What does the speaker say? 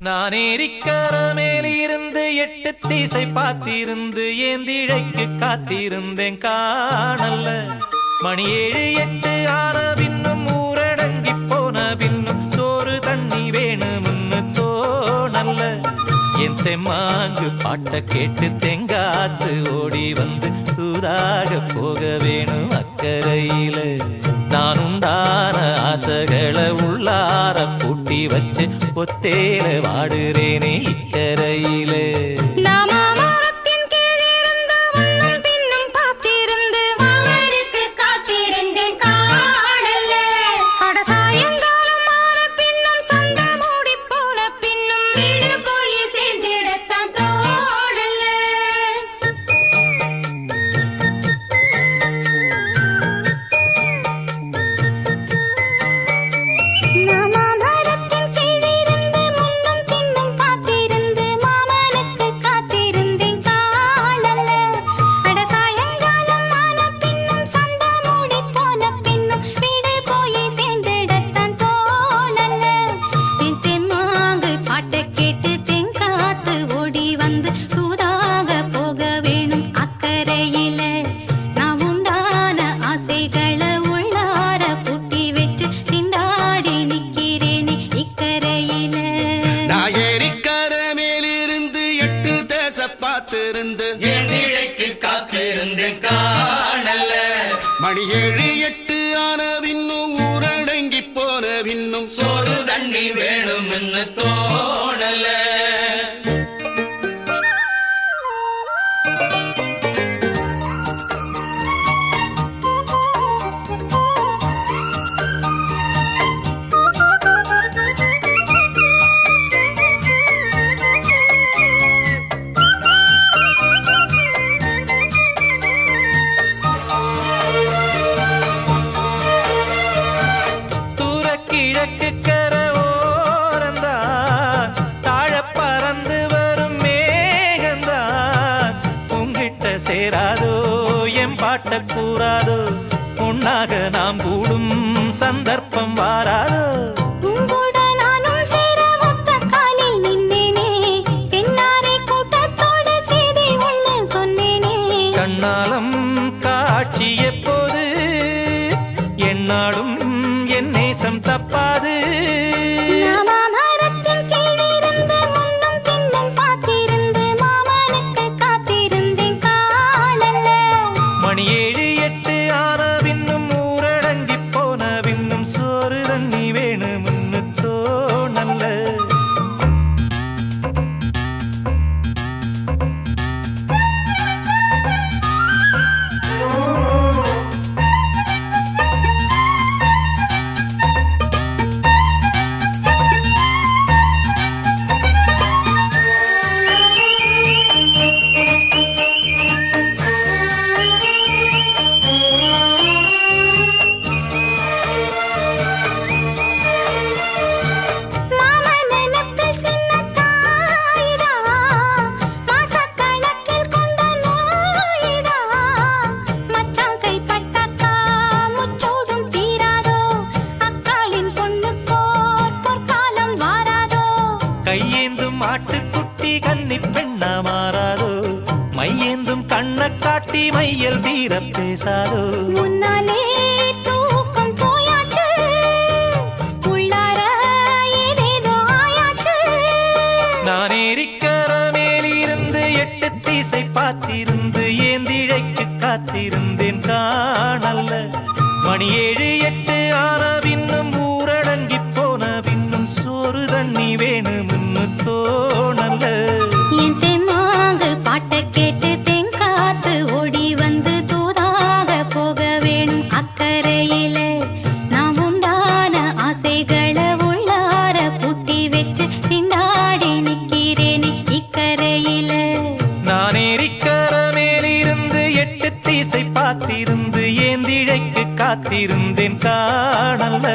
நான் ஏரிக்கர மேலிருந்து 8 திசை பார்த்திருந்து ஏந்திழைக்கு காத்திருந்தேன் காணல்ல. மணி 7 8 ஆன பின்னும் ஊரடங்கி போன பின்னும் சோறு தண்ணி வேணும்னு தோணல்ல. என் தெம்மாங்கு பாட்ட கேட்டு தெங்காத்து ஓடி வந்து தூதாக போக வேணும் அக்கறையில. நான் உண்டான ஆசைகளை உள்ளார பூட்டி வச்சு ஒத்தேல வாடுறேனே இக்கரையில. காத்திருந்தேன் காணல்ல. மணி 7 8 ஆன பின்னும் ஊரடங்கி போன பின்னும் சோறு தண்ணி வேணும்னு தோணல. கிழக்கு கர ஓரந்தான் தாழ பறந்து வரும் மேகந்தான் உங்கிட்ட சேராதோ என் பாட்ட கூறாதோ உன்னாக நாம் கூடும் சந்தர்ப்பம் வாராதோ. கண்ணாலம் காட்சி எப்போது என்னாலும் என் நேசம் தப்பாது. மணி 7 8 ஆன பின்னும் ஊரடங்கி போன பின்னும் சோறு தண்ணி வேணும்னு தோணல்ல. கையேந்தும் ஆட்டுக்குட்டி கன்னி பெண்ணா மாறாதோ மையேந்தும் கண்ண காட்டி மையல் தீர பேசாதோ. முன்னாலே தூக்கம் போயாச்சு உள்ளார ஏதேதோ ஆயாச்சு. நான் ஏரிக்கர மேலிருந்து 8 திசை பார்த்திருந்து ஏந்திழைக்கு காத்திருந்தேன் காணல்ல. மணி 7 8 ஆன பின்னும் ஊரடங்கி போன பின்னும் சோறு தண்ணி வேணும்னு தோணல்ல. என் தெம்மாங்கு பாட்ட கேட்டு தெங்காத்து ஓடி வந்து தூதாக போக வேணும் அக்கறையில. நாம் உண்டான ஆசைகளை உள்ளார பூட்டி வச்சு திண்டாடி நிக்கிறேனே இக்கரையில. நான் ஏரிக்கர மேலிருந்து 8 திசை பார்த்திருந்து ஏந்திழைக்கு காத்திருந்தேன் காணல்ல.